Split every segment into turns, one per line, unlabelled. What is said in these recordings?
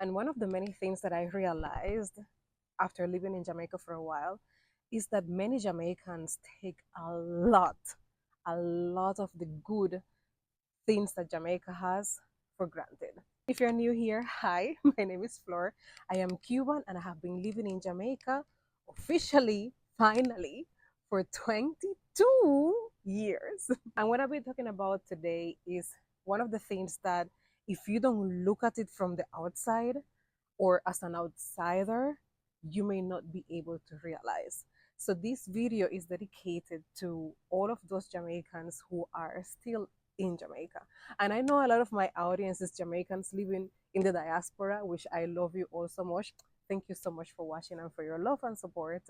And one of the many things that I realized after living in Jamaica for a while is that many Jamaicans take a lot of the good things that Jamaica has for granted. If you're new here, hi, my name is Flor. I am Cuban and I have been living in Jamaica officially, finally, for 22 years. And what I'll be talking about today is one of the things that if you don't look at it from the outside or as an outsider, you may not be able to realize. So this video is dedicated to all of those Jamaicans who are still in Jamaica. And I know a lot of my audience is Jamaicans living in the diaspora, which I love you all so much. Thank you so much for watching and for your love and support.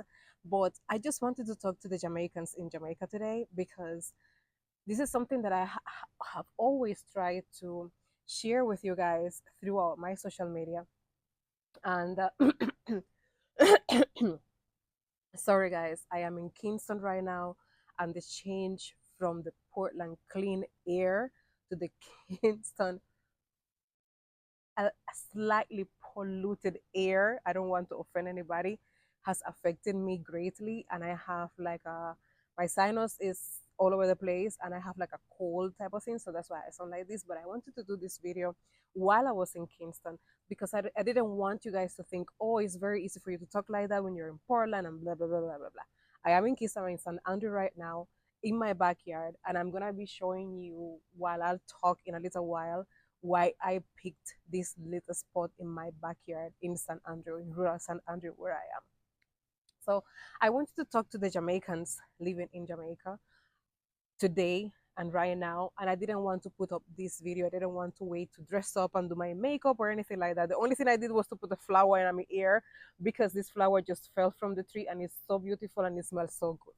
But I just wanted to talk to the Jamaicans in Jamaica today because this is something that I have always tried to share with you guys throughout my social media. And sorry, guys, I am in Kingston right now, and the change from the Portland clean air to the Kingston slightly polluted air, I don't want to offend anybody, has affected me greatly. And I have like my sinus is all over the place and I have like a cold type of thing. So that's why I sound like this. But I wanted to do this video while I was in Kingston because I didn't want you guys to think, oh, it's very easy for you to talk like that when you're in Portland and blah, blah, blah, blah, blah, blah. I am in Kingston, in St. Andrew right now in my backyard. And I'm going to be showing you while I'll talk in a little while why I picked this little spot in my backyard in St. Andrew, in rural St. Andrew, where I am. So I wanted to talk to the Jamaicans living in Jamaica today and right now. And I didn't want to put up this video. I didn't want to wait to dress up and do my makeup or anything like that. The only thing I did was to put a flower in my ear because this flower just fell from the tree and it's so beautiful and it smells so good.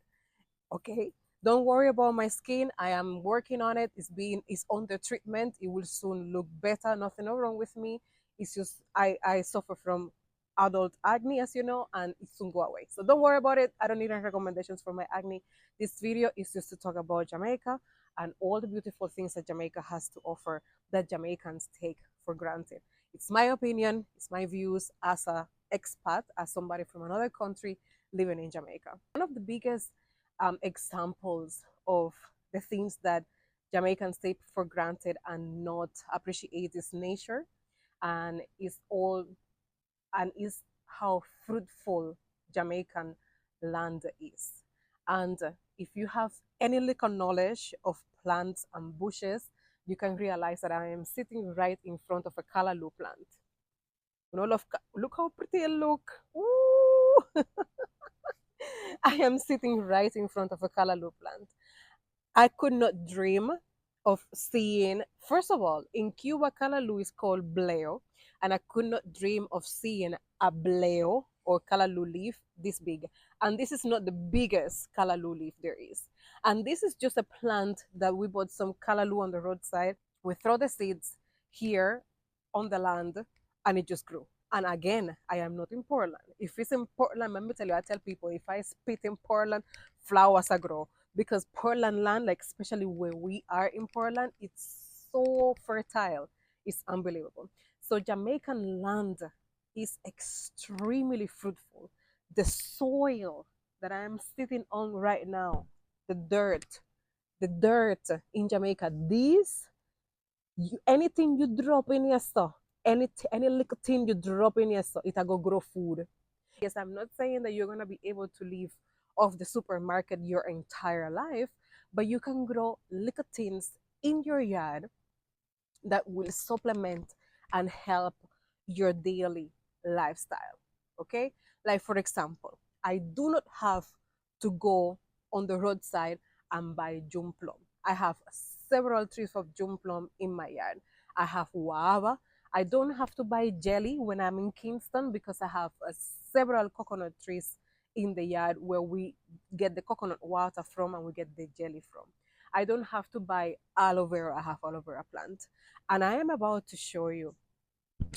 Okay, don't worry about my skin. I am working on it. It's under treatment. It will soon look better. Nothing wrong with me. It's just I suffer from adult acne, as you know, and it soon go away. So don't worry about it. I don't need any recommendations for my acne. This video is just to talk about Jamaica and all the beautiful things that Jamaica has to offer that Jamaicans take for granted. It's my opinion, it's my views as a expat, as somebody from another country living in Jamaica. One of the biggest examples of the things that Jamaicans take for granted and not appreciate is nature, and is how fruitful Jamaican land is. And if you have any little knowledge of plants and bushes, you can realize that I am sitting right in front of a callaloo plant. You know, look how pretty it look. Ooh! I am sitting right in front of a callaloo plant. I could not dream of seeing, first of all, in Cuba, callaloo is called bleo, and I could not dream of seeing a bleo or callaloo leaf this big. And this is not the biggest callaloo leaf there is. And this is just a plant that we bought some callaloo on the roadside. We throw the seeds here on the land and it just grew. And again, I am not in Portland. If it's in Portland, let me tell you, I tell people if I spit in Portland, flowers are grow. Because Portland land, like especially where we are in Portland, it's so fertile. It's unbelievable. So Jamaican land is extremely fruitful. The soil that I'm sitting on right now, the dirt in Jamaica, anything you drop in your store, any little thing you drop in your store, it'll go grow food. Yes, I'm not saying that you're gonna be able to live off the supermarket your entire life, but you can grow little things in your yard that will supplement and help your daily lifestyle. Okay, like for example, I do not have to go on the roadside and buy June plum. I have several trees of June plum in my yard. I have guava. I don't have to buy jelly when I'm in Kingston because I have several coconut trees in the yard where we get the coconut water from and we get the jelly from. I don't have to buy aloe vera. I have aloe vera plant. And I am about to show you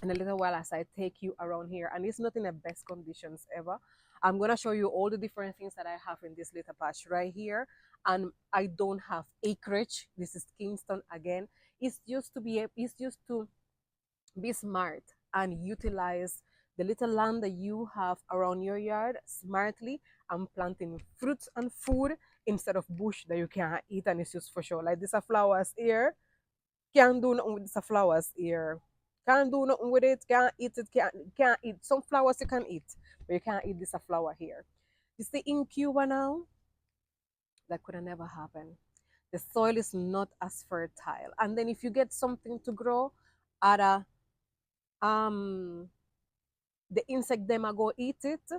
in a little while as I take you around here. And it's not in the best conditions ever. I'm going to show you all the different things that I have in this little patch right here. And I don't have acreage. This is Kingston again. It's just to be smart and utilize the little land that you have around your yard smartly and planting fruits and food instead of bush that you can't eat and it's just for sure. Like this a flowers here, can't do nothing with this a flowers here. Can't do nothing with it, can't eat it, can't eat. Some flowers you can eat, but you can't eat this a flower here. You see in Cuba now, that could have never happened. The soil is not as fertile. And then if you get something to grow, other um the insect them are go eat it,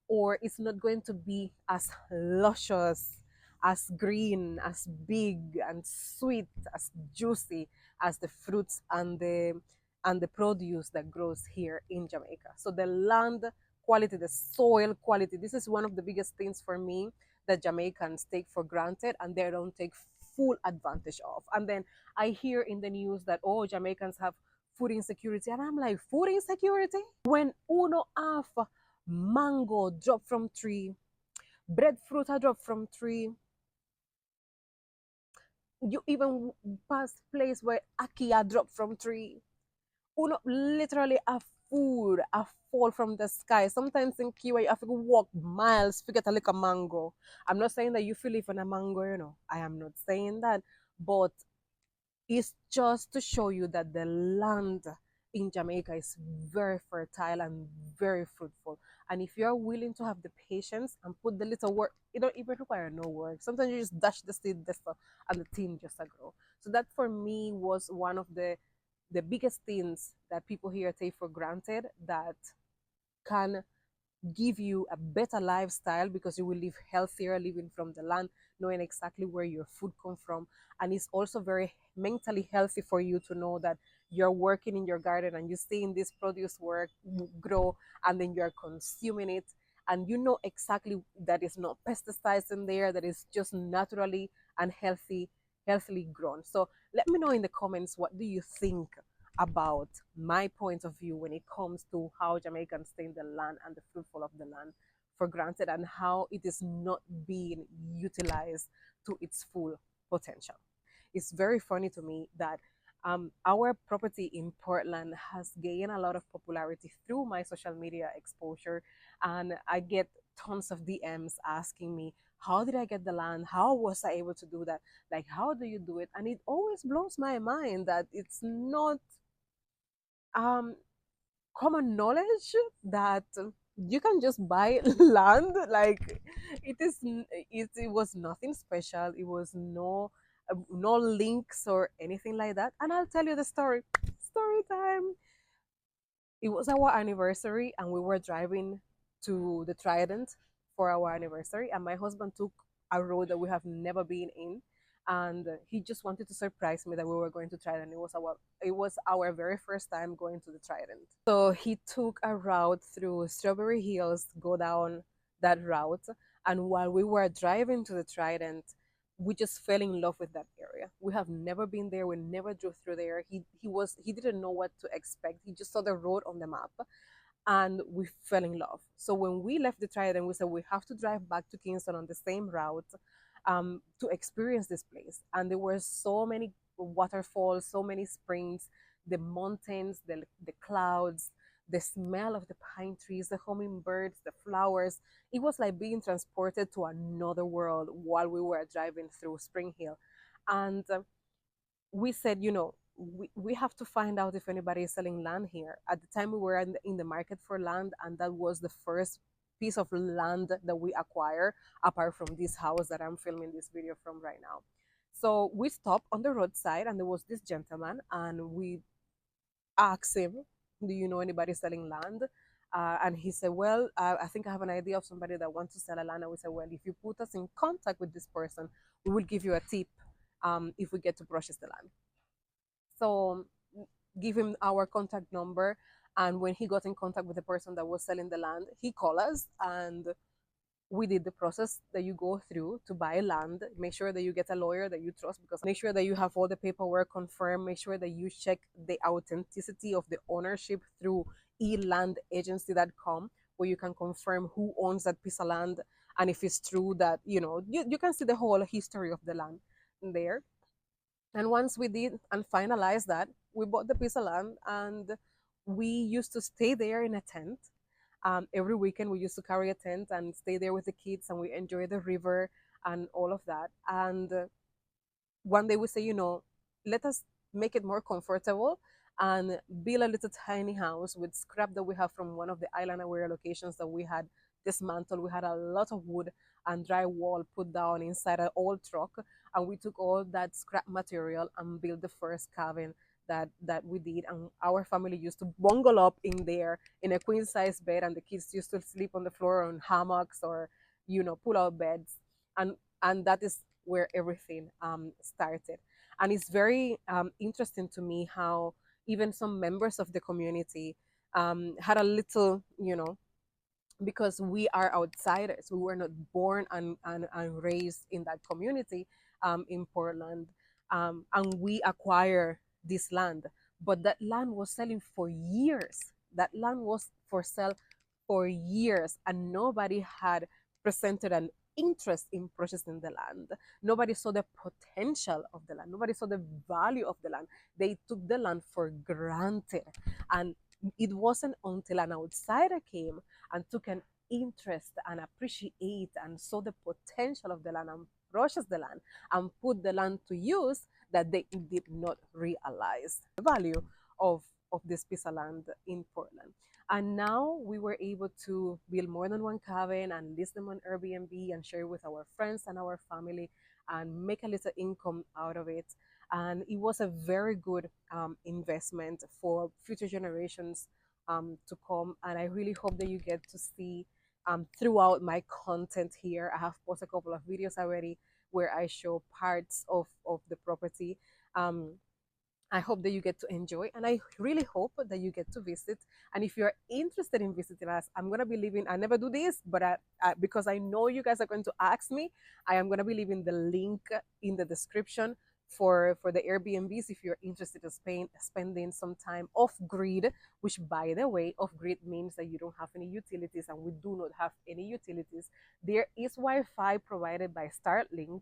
or it's not going to be as luscious, as green, as big and sweet, as juicy as the fruits and the produce that grows here in Jamaica. So the land quality, the soil quality, this is one of the biggest things for me that Jamaicans take for granted and they don't take full advantage of. And then I hear in the news that, oh, Jamaicans have food insecurity. And I'm like, food insecurity? When uno half mango drop from tree, breadfruit a drop from tree, you even pass place where ackee drop from tree. Uno literally a food a fall from the sky. Sometimes in Kiwa you have to walk miles to get a little mango. I'm not saying that you feel live on a mango, you know. I am not saying that. But is just to show you that the land in Jamaica is very fertile and very fruitful. And if you're willing to have the patience and put the little work, it don't even require no work. Sometimes you just dash the seed this and the thing just a grow. So that for me was one of the biggest things that people here take for granted that can give you a better lifestyle because you will live healthier living from the land, knowing exactly where your food comes from. And it's also very mentally healthy for you to know that you're working in your garden and you're seeing this produce work grow, and then you're consuming it, and you know exactly that it's not pesticides in there, that is just naturally and healthily grown. So let me know in the comments, what do you think about my point of view when it comes to how Jamaicans take the land and the fruitful of the land for granted, and how it is not being utilized to its full potential. It's very funny to me that our property in Portland has gained a lot of popularity through my social media exposure, and I get tons of DMs asking me, how did I get the land? How was I able to do that? Like, how do you do it? And it always blows my mind that it's not um common knowledge that you can just buy land. Like it was nothing special, it was no links or anything like that. And I'll tell you the story time. It was our anniversary and we were driving to the Trident for our anniversary, and my husband took a road that we have never been in, and he just wanted to surprise me that we were going to Trident. It was our very first time going to the Trident. So he took a route through Strawberry Hills, go down that route, and while we were driving to the Trident, we just fell in love with that area. We have never been there. We never drove through there. He didn't know what to expect. He just saw the road on the map, and we fell in love. So when we left the Trident, we said we have to drive back to Kingston on the same route to experience this place. And there were so many waterfalls, so many springs, the mountains, the clouds, the smell of the pine trees, the hummingbirds, the flowers. It was like being transported to another world while we were driving through Spring Hill. And we said, we have to find out if anybody is selling land here. At the time, we were in the market for land, and that was the first piece of land that we acquire, apart from this house that I'm filming this video from right now. So we stopped on the roadside, and there was this gentleman, and we asked him, do you know anybody selling land? And he said, well, I think I have an idea of somebody that wants to sell a land. And we said, well, if you put us in contact with this person, we will give you a tip if we get to purchase the land. So give him our contact number, and when he got in contact with the person that was selling the land, he called us, and we did the process that you go through to buy land. Make sure that you get a lawyer that you trust, because make sure that you have all the paperwork confirmed. Make sure that you check the authenticity of the ownership through elandagency.com, where you can confirm who owns that piece of land, and if it's true that you can see the whole history of the land there. And once we did and finalized that, we bought the piece of land, and we used to stay there in a tent. Every weekend, we used to carry a tent and stay there with the kids, and we enjoy the river and all of that. And one day we say, let us make it more comfortable and build a little tiny house with scrap that we have from one of the island aware locations that we had dismantled. We had a lot of wood and drywall put down inside an old truck, and we took all that scrap material and built the first cabin that we did. And our family used to bungle up in there in a queen size bed, and the kids used to sleep on the floor on hammocks or pull out beds. And that is where everything started. And it's very interesting to me how even some members of the community had a little, because we are outsiders. We were not born and raised in that community in Portland. And we acquire this land. But that land was selling for years. That land was for sale for years, and nobody had presented an interest in purchasing the land. Nobody saw the potential of the land. Nobody saw the value of the land. They took the land for granted. And it wasn't until an outsider came and took an interest and appreciate and saw the potential of the land and purchased the land and put the land to use that they did not realize the value of this piece of land in Portland. And now we were able to build more than one cabin and list them on Airbnb and share with our friends and our family and make a little income out of it. And it was a very good investment for future generations to come. And I really hope that you get to see throughout my content here. I have posted a couple of videos already where I show parts of the property. I hope that you get to enjoy, and I really hope that you get to visit. And if you're interested in visiting us, I'm going to be leaving, I never do this, but because I know you guys are going to ask me, I am going to be leaving the link in the description for the Airbnbs if you're interested in spending some time off grid, which, by the way, off grid means that you don't have any utilities, and we do not have any utilities. There is Wi-Fi provided by Starlink,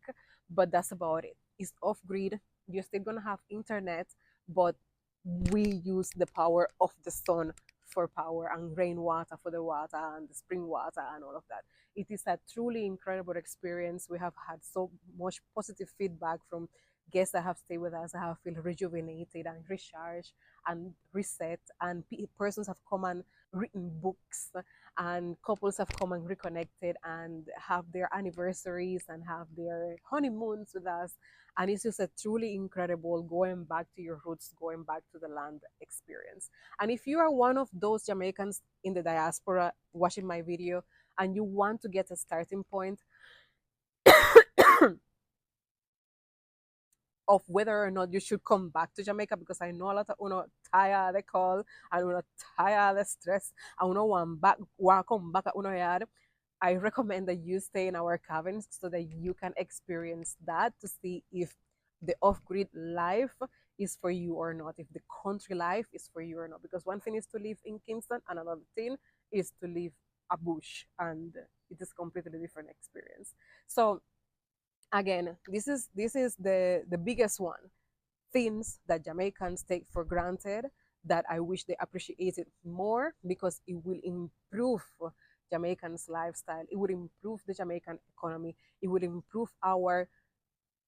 but that's about it. It's off grid. You're still going to have internet, but we use the power of the sun for power, and rainwater for the water, and the spring water and all of that. It is a truly incredible experience. We have had so much positive feedback from guests that have stayed with us. I have feel rejuvenated and recharged and reset, and persons have come and written books, and couples have come and reconnected and have their anniversaries and have their honeymoons with us. And it's just a truly incredible going back to your roots, going back to the land experience. And if you are one of those Jamaicans in the diaspora watching my video and you want to get a starting point of whether or not you should come back to Jamaica, because I know a lot of uno tired the call and uno tired the stress and uno want come back at uno yard, I recommend that you stay in our cabins so that you can experience that, to see if the off-grid life is for you or not, if the country life is for you or not. Because one thing is to live in Kingston, and another thing is to live a bush, and it is completely different experience. So again, this is the biggest one. Things that Jamaicans take for granted that I wish they appreciated more, because it will improve Jamaicans' lifestyle. It would improve the Jamaican economy. It would improve our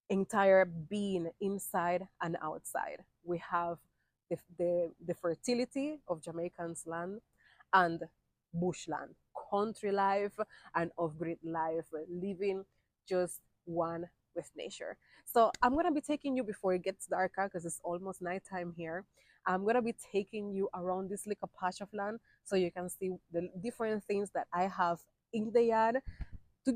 entire being inside and outside. We have the fertility of Jamaicans' land and bushland, country life and off-grid life, living just one with nature. So I'm gonna be taking you, before it gets darker, because it's almost nighttime here. I'm gonna be taking you around this little patch of land so you can see the different things that I have in the yard,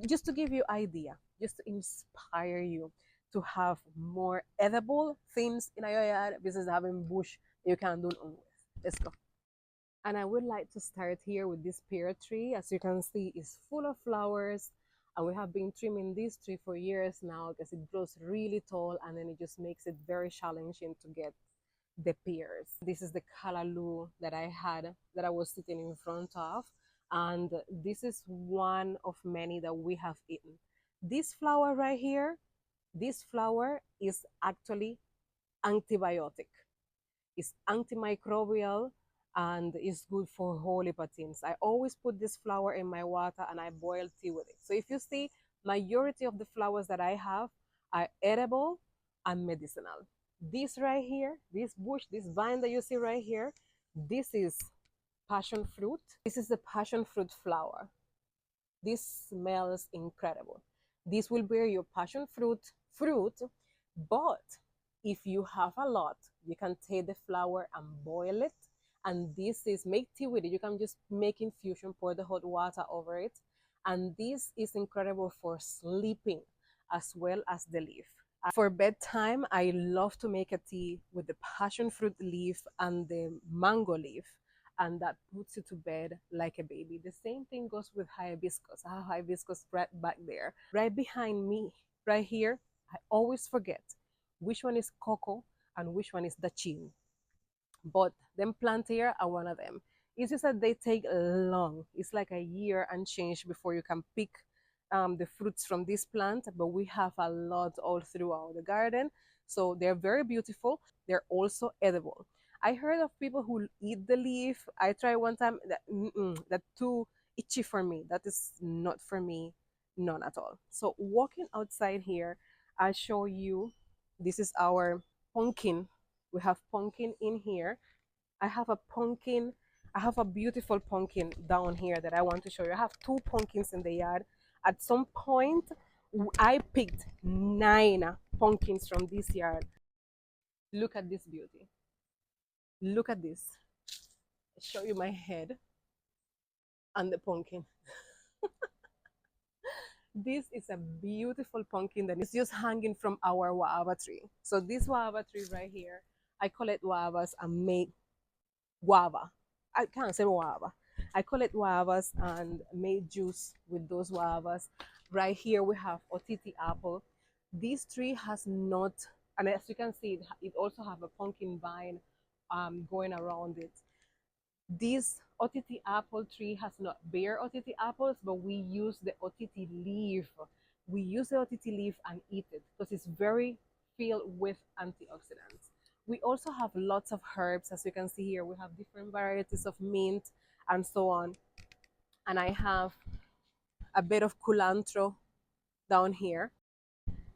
just to give you idea, just to inspire you to have more edible things in your yard versus having bush you can do on with. Let's go. And I would like to start here with this pear tree. As you can see, it's full of flowers, and we have been trimming this tree for years now because it grows really tall, and then it just makes it very challenging to get the pears. This is the callaloo that I had, that I was sitting in front of, and this is one of many that we have eaten. This flower right here, this flower is actually antibiotic. It's antimicrobial, and it's good for whole heap of things. I always put this flower in my water and I boil tea with it. So if you see, majority of the flowers that I have are edible and medicinal. This right here, this bush, this vine that you see right here, this is passion fruit. This is the passion fruit flower. This smells incredible. This will bear your passion fruit, but if you have a lot, you can take the flower and boil it. And this is make tea with it. You can just make infusion, pour the hot water over it. And this is incredible for sleeping as well as the leaf. For bedtime, I love to make a tea with the passion fruit leaf and the mango leaf, and that puts you to bed like a baby. The same thing goes with hibiscus. I have hibiscus right back there. Right behind me, right here, I always forget which one is cocoa and which one is dachin. But them plant here are one of them. It's just that they take long. It's like a year and change before you can pick the fruits from this plant, but we have a lot all throughout the garden. So they're very beautiful. They're also edible. I heard of people who eat the leaf. I tried one time that that too itchy for me. That is not for me, none at all. So walking outside here, I'll show you. This is our pumpkin. We have pumpkin in here. I have a pumpkin. I have a beautiful pumpkin down here that I want to show you. I have two pumpkins in the yard. At some point, I picked 9 pumpkins from this yard. Look at this beauty. Look at this. I'll show you my head and the pumpkin. This is a beautiful pumpkin that is just hanging from our guava tree. So this guava tree right here, I call it guavas and make guava. I can't say guava. I call it guavas and made juice with those guavas. Right here we have otiti apple. This tree has not, and as you can see, it also have a pumpkin vine going around it. This otiti apple tree has not bear otiti apples, but we use the otiti leaf. We use the otiti leaf and eat it because it's very filled with antioxidants. We also have lots of herbs, as you can see here. We have different varieties of mint and so on. And I have a bit of culantro down here,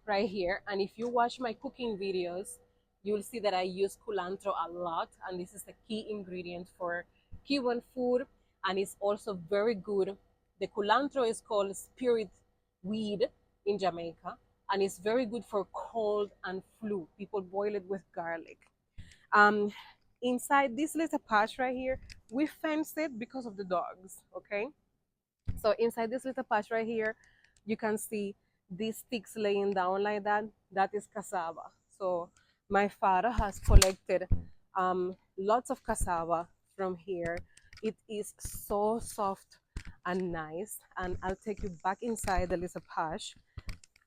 right here. And if you watch my cooking videos, you'll see that I use culantro a lot. And this is a key ingredient for Cuban food. And it's also very good. The culantro is called spirit weed in Jamaica. And it's very good for cold and flu. People boil it with garlic. Um, Inside this little patch right here, we fenced it because of the dogs, okay? So inside this little patch right here, you can see these sticks laying down like that. That is cassava. So my father has collected lots of cassava from here. It is so soft and nice. And I'll take you back inside the little patch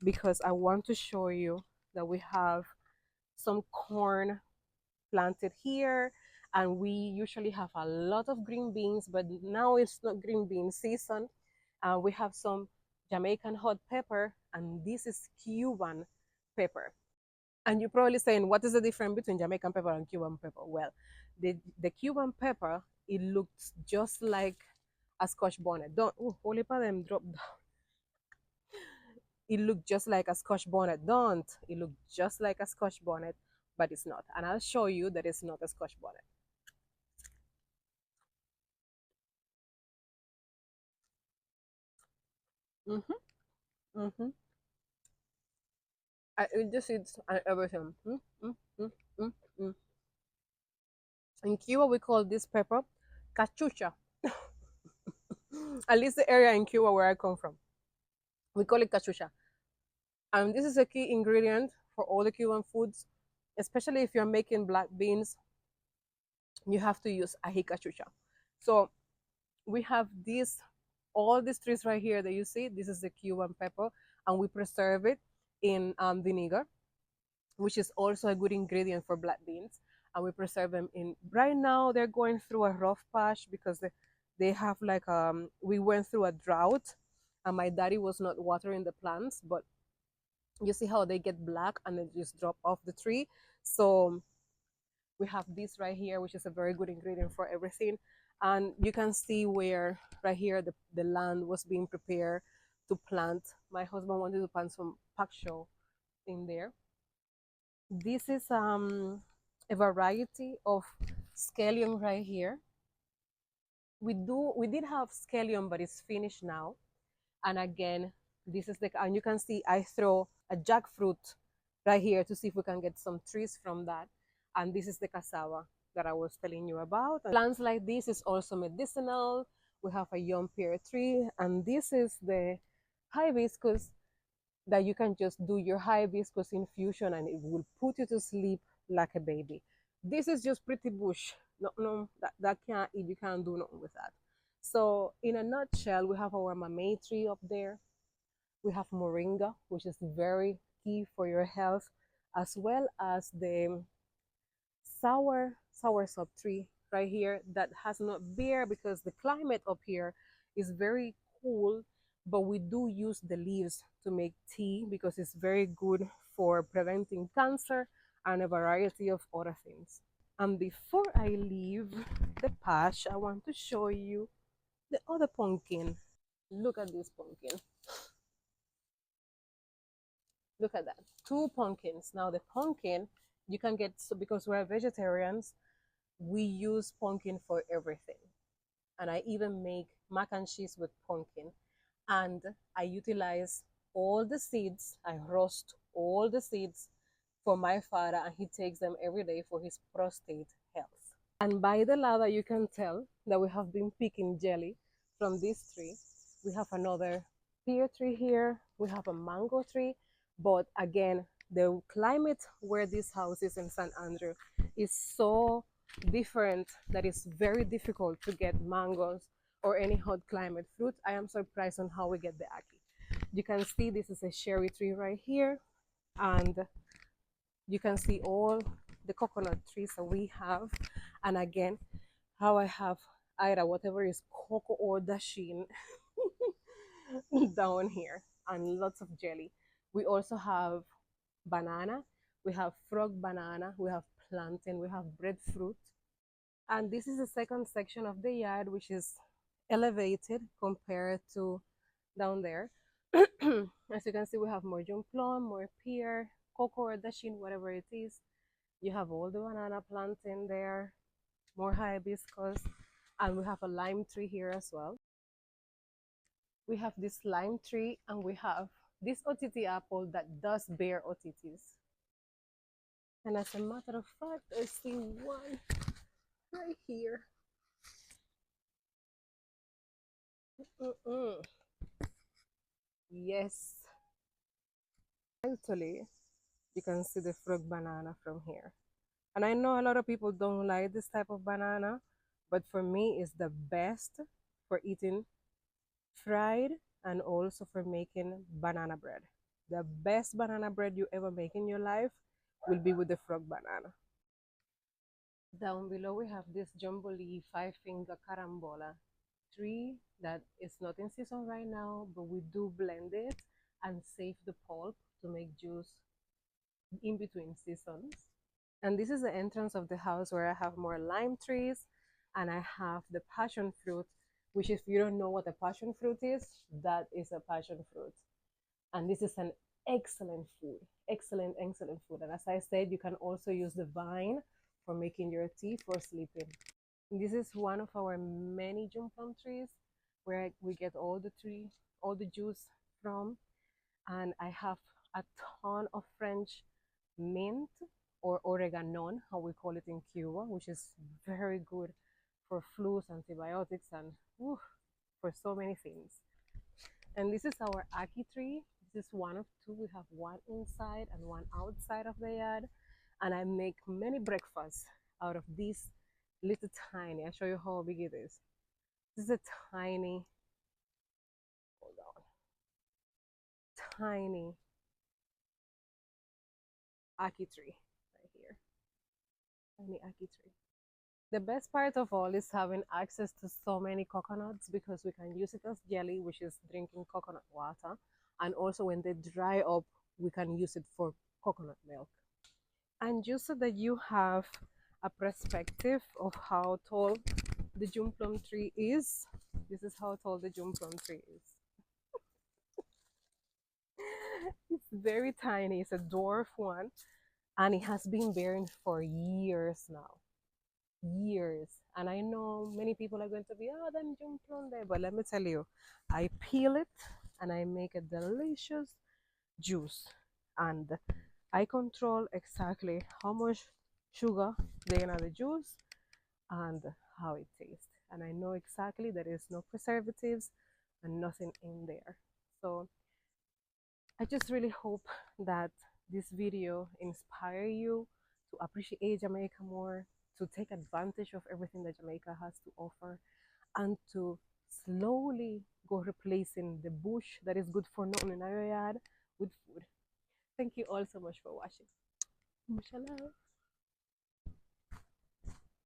because I want to show you that we have some corn planted here, and we usually have a lot of green beans, but now it's not green bean season. We have some Jamaican hot pepper, and this is Cuban pepper. And you're probably saying, what is the difference between Jamaican pepper and Cuban pepper? Well, the Cuban pepper, it looks just like a Scotch bonnet. Don't, oh, holy pa them drop down. It looked just like a Scotch bonnet. Don't. It looked just like a Scotch bonnet, but it's not. And I'll show you that it's not a Scotch bonnet. Mm-hmm. Mm-hmm. It just eats everything. Mm, mm, mm, mm, mm. In Cuba, we call this pepper cachucha. At least the area in Cuba where I come from, we call it cachucha. And this is a key ingredient for all the Cuban foods, especially if you're making black beans. You have to use ají cachucha. So we have these, all these trees right here that you see. This is the Cuban pepper, and we preserve it in vinegar, which is also a good ingredient for black beans. And we preserve them in, right now they're going through a rough patch because they have like, we went through a drought and my daddy was not watering the plants, but you see how they get black and they just drop off the tree. So We have this right here, which is a very good ingredient for everything. And you can see where right here the land was being prepared to plant. My husband wanted to plant some pak choi in there. This is a variety of scallion right here. We did have scallion, but it's finished now. And again, this is the, and you can see I throw a jackfruit right here to see if we can get some trees from that. And this is the cassava that I was telling you about. And plants like this is also medicinal. We have a young pear tree, and this is the hibiscus that you can just do your hibiscus infusion and it will put you to sleep like a baby. This is just pretty bush. No, no, that can't eat. You can't do nothing with that. So in a nutshell, we have our mamey tree up there. We have moringa, which is very key for your health, as well as the soursop tree right here that has not bear because the climate up here is very cool, but we do use the leaves to make tea because it's very good for preventing cancer and a variety of other things. And before I leave the patch, I want to show you the other pumpkin. Look at this pumpkin. Look at that. Two pumpkins. Now the pumpkin you can get, so because we're vegetarians, we use pumpkin for everything. And I even make mac and cheese with pumpkin. And I utilize all the seeds. I roast all the seeds for my father, and he takes them every day for his prostate health. And by the ladder, you can tell that we have been picking jelly from this tree. We have another pear tree here. We have a mango tree. But again, the climate where this house is in San Andrew is so different that it's very difficult to get mangoes or any hot climate fruit. I am surprised on how we get the ackee. You can see this is a cherry tree right here, and you can see all the coconut trees that we have. And again, how I have either whatever is cocoa or dasheen down here, and lots of jelly. We also have banana, we have frog banana, we have plantain, we have breadfruit. And this is the second section of the yard, which is elevated compared to down there. As you can see, we have more june plum, more pear, cocoa or dasheen, whatever it is. You have all the banana plants in there, more hibiscus, and we have a lime tree here as well. We have this lime tree, and we have this otiti apple that does bear otitis. And as a matter of fact, I see one right here. Mm-mm. Yes, actually, you can see the frog banana from here. And I know a lot of people don't like this type of banana, but for me, it's the best for eating fried and also for making banana bread. The best banana bread you ever make in your life will be with the frog banana. Down below, we have this jumbo leaf 5-finger carambola tree that is not in season right now, but we do blend it and save the pulp to make juice in between seasons. And this is the entrance of the house where I have more lime trees, and I have the passion fruit, which if you don't know what a passion fruit is, that is a passion fruit. And this is an excellent food, excellent, excellent food. And as I said, you can also use the vine for making your tea for sleeping. This is one of our many june plum trees where we get all the juice from. And I have a ton of French mint or oregano, how we call it in Cuba, which is very good for flus, antibiotics, and for so many things. And this is our ackee tree. This is one of two. We have one inside and one outside of the yard. And I make many breakfasts out of this little tiny. I'll show you how big it is. This is a tiny, hold on, tiny ackee tree right here. Tiny ackee tree. The best part of all is having access to so many coconuts because we can use it as jelly, which is drinking coconut water. And also when they dry up, we can use it for coconut milk. And just so that you have a perspective of how tall the June plum tree is. This is how tall the June plum tree is. It's very tiny. It's a dwarf one, and it has been bearing for years now. Years. And I know many people are going to be, oh, them June plum there. But let me tell you, I peel it and I make a delicious juice. And I control exactly how much sugar they're in the juice and how it tastes. And I know exactly there is no preservatives and nothing in there. So I just really hope that this video inspire you to appreciate Jamaica more, to take advantage of everything that Jamaica has to offer, and to slowly go replacing the bush that is good for nothing in our yard with food. Thank you all so much for watching. Mucho love.